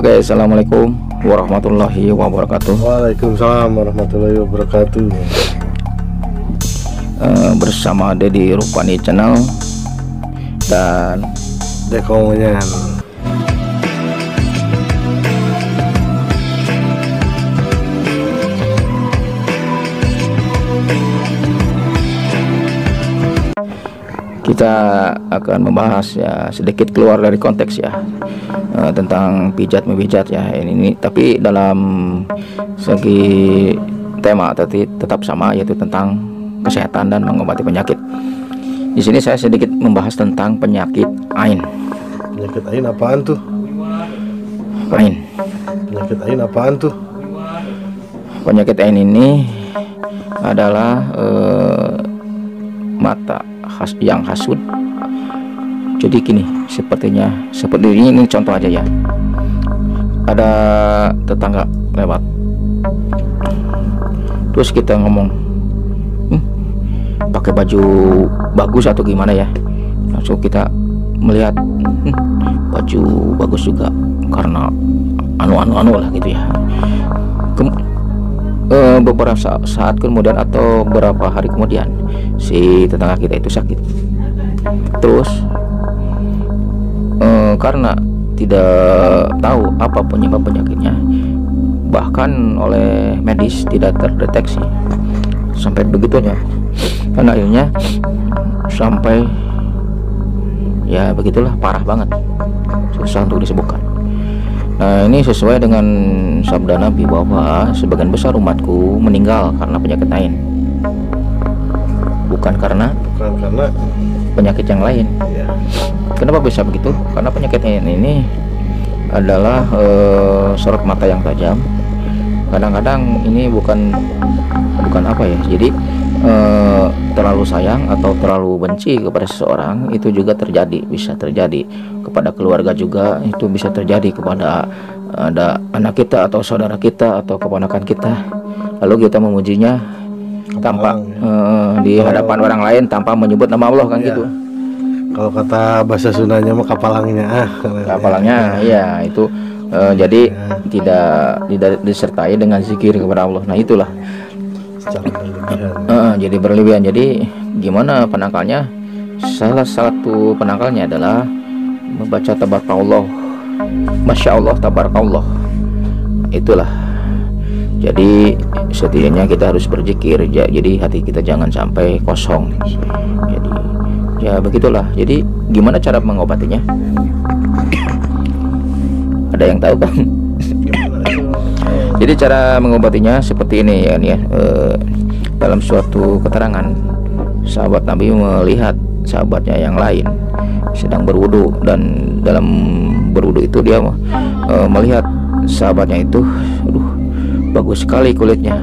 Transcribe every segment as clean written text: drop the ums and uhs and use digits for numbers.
Oke, assalamualaikum warahmatullahi wabarakatuh. Waalaikumsalam warahmatullahi wabarakatuh. Bersama Deddy Rupani Channel dan Dekomonyan. kita akan membahas ya sedikit keluar dari konteks ya tentang pijat memijat ya ini tapi dalam segi tema tetap sama, yaitu tentang kesehatan dan mengobati penyakit. Di sini saya sedikit membahas tentang penyakit ain. Penyakit ain apaan tuh? Ain. Penyakit ain apaan tuh? Penyakit ain ini adalah mata yang hasud. Jadi gini, seperti ini contoh aja ya. Ada tetangga lewat, terus kita ngomong pakai baju bagus atau gimana ya, langsung kita melihat baju bagus juga karena anu lah gitu ya. Beberapa saat kemudian atau beberapa hari kemudian si tetangga kita itu sakit. Terus karena tidak tahu apa penyebab penyakitnya, bahkan oleh medis tidak terdeteksi sampai begitunya, dan akhirnya sampai ya begitulah, parah banget, susah untuk disebutkan. Nah, ini sesuai dengan sabda Nabi bahwa sebagian besar umatku meninggal karena penyakit ain, bukan karena penyakit yang lain. Ya. Kenapa bisa begitu? Karena penyakit ain ini adalah sorot mata yang tajam. Kadang-kadang ini bukan apa ya, jadi terlalu sayang atau terlalu benci kepada seseorang itu juga bisa terjadi kepada keluarga, juga itu bisa terjadi kepada ada anak kita atau saudara kita atau keponakan kita, lalu kita memujinya tanpa di hadapan orang lain tanpa menyebut nama Allah kan, gitu. Kalau kata bahasa Sundanya mah kapalangnya ya itu jadi tidak disertai dengan zikir kepada Allah. Nah, itulah jadi berlebihan. Jadi gimana penangkalnya? Salah satu penangkalnya adalah membaca tabarakallah, masya Allah, tabarakallah. Itulah. Jadi setidaknya kita harus berzikir. Jadi hati kita jangan sampai kosong. Jadi ya begitulah. Jadi gimana cara mengobatinya? Ada yang tahu kan? Jadi cara mengobatinya seperti ini ya, dalam suatu keterangan sahabat Nabi melihat sahabatnya yang lain sedang berwudu, dan dalam berwudu itu dia melihat sahabatnya itu, bagus sekali kulitnya,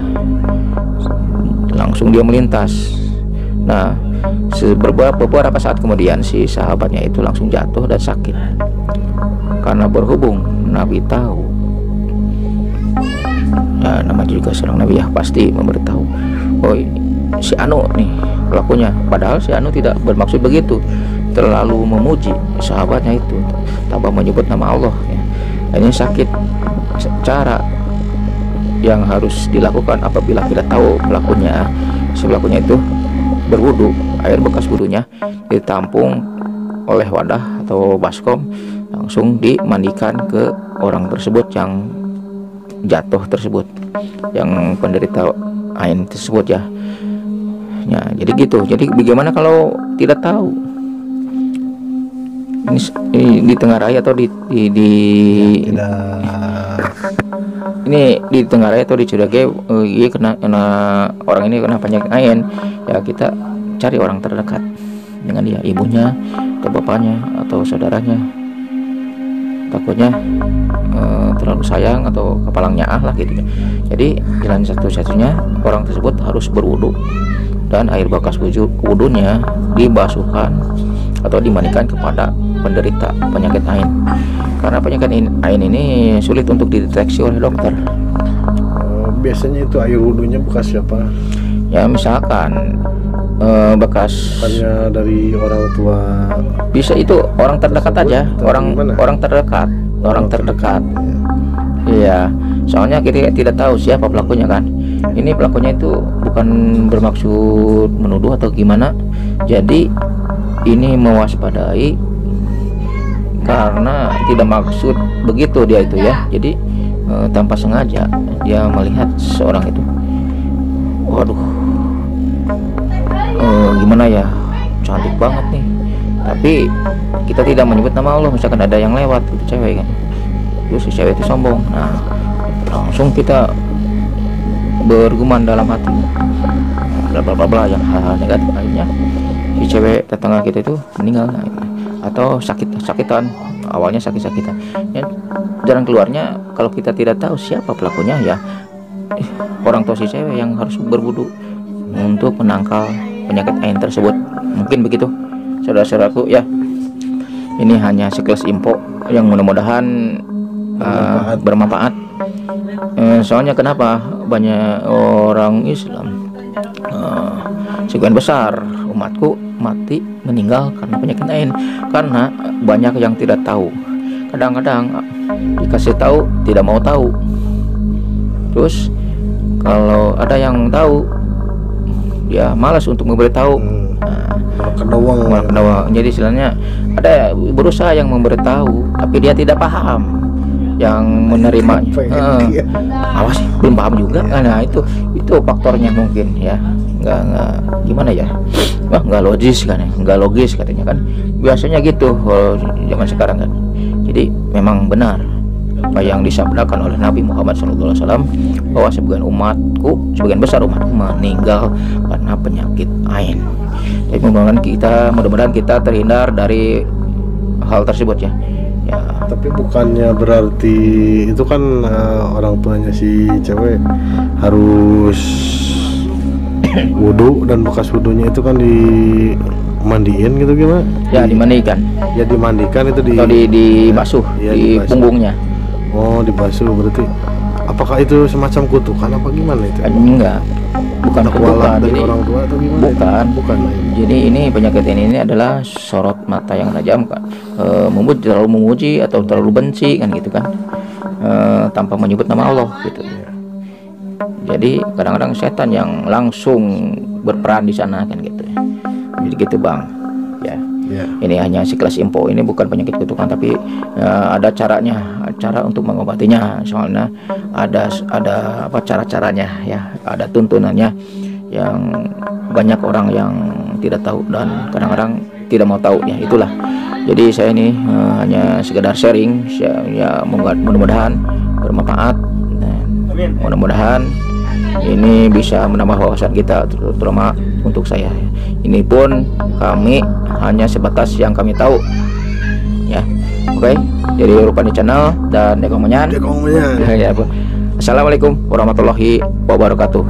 langsung dia melintas. Nah, beberapa saat kemudian si sahabatnya itu langsung jatuh dan sakit, karena berhubung Nabi tahu, ya namanya juga seorang Nabi ya, pasti memberitahu, oh si Anu nih pelakunya, padahal si Anu tidak bermaksud begitu, terlalu memuji sahabatnya itu tanpa menyebut nama Allah ya. Ini sakit. Cara yang harus dilakukan apabila kita tahu pelakunya, si pelakunya itu berwudu, air bekas wudunya ditampung oleh wadah atau baskom, langsung dimandikan ke orang tersebut yang jatuh tersebut, yang penderita ain tersebut ya. Ya, jadi gitu. Jadi bagaimana kalau tidak tahu? Ini di tengah raya atau di tengah raya atau di Cudage, kena orang ini kena penyakit ain, ya kita cari orang terdekat dengan dia, ibunya atau bapaknya atau saudaranya. Takutnya terlalu sayang atau kepalangnya lah gitu. Jadi jalan satu-satunya orang tersebut harus berwudu, dan air bekas wudunya dibasuhkan atau dimandikan kepada penderita penyakit ain, karena penyakit ain ini sulit untuk dideteksi oleh dokter. Biasanya itu air wudunya bekas siapa? Ya misalkan bekas hanya dari orang tua, bisa itu orang terdekat aja, orang terdekat. Iya, soalnya kita tidak tahu siapa pelakunya kan. Ini pelakunya itu bukan bermaksud menuduh atau gimana. Jadi ini mewaspadai karena tidak maksud begitu dia itu ya. Jadi tanpa sengaja dia melihat seorang itu. Waduh, gimana ya, cantik banget nih. Tapi kita tidak menyebut nama Allah. Misalkan ada yang lewat itu cewek kan, terus si cewek itu sombong. Nah, langsung kita bergumam dalam hati, bla bla bla bla, yang hal-hal negatif. Akhirnya si cewek tetangga kita itu meninggal atau sakitan. Awalnya sakit-sakitan ya, jalan keluarnya kalau kita tidak tahu siapa pelakunya ya orang tua si cewek yang harus berwudu untuk menangkal penyakit ain tersebut. Mungkin begitu saudara-saudaraku ya. Ini hanya sekelas info yang mudah-mudahan bermanfaat. Soalnya kenapa banyak orang Islam, sebagian besar umatku mati meninggal karena penyakit ain, karena banyak yang tidak tahu. Kadang-kadang dikasih tahu tidak mau tahu, terus kalau ada yang tahu dia malas untuk memberitahu. Jadi istilahnya ada berusaha yang memberitahu tapi dia tidak paham yang menerima. Apa sih, belum paham juga. Nah itu faktornya mungkin ya, nggak gimana ya, nggak logis kan ya, nggak logis katanya kan, biasanya gitu zaman sekarang kan. Jadi memang benar apa yang disabdakan oleh Nabi Muhammad SAW bahwa sebagian besar umatku meninggal karena penyakit ain. Jadi mudah-mudahan kita terhindar dari hal tersebut ya. Tapi bukannya berarti itu kan orang tuanya si cewek harus wudhu, dan bekas wudhunya itu kan dimandiin gitu gimana? Ya dimandikan. Ya dimandikan itu atau dibasuh ya, di dibasuh. Punggungnya. Oh dibasuh, berarti apakah itu semacam kutukan apa gimana itu? Enggak, bukan kutukan. Dari orang tua atau gimana? Bukan. Jadi ini penyakit ini adalah sorot mata yang tajam kan, terlalu memuji atau terlalu benci kan gitu kan, tanpa menyebut nama Allah gitu. Jadi kadang-kadang setan yang langsung berperan di sana kan gitu. Jadi gitu bang. Ya. Ini hanya sekelas info. Ini bukan penyakit kutukan, tapi ada cara untuk mengobatinya. Soalnya ada apa cara-caranya ya, ada tuntunannya yang banyak orang yang tidak tahu dan kadang-kadang tidak mau tahu ya. Itulah. Jadi saya ini hanya sekedar sharing ya, mudah-mudahan bermanfaat. Mudah-mudahan ini bisa menambah wawasan kita, terutama untuk saya. Ini pun kami hanya sebatas yang kami tahu ya. Oke, jadi Rupani Channel dan Dekong Menyan. Ya, Assalamualaikum warahmatullahi wabarakatuh.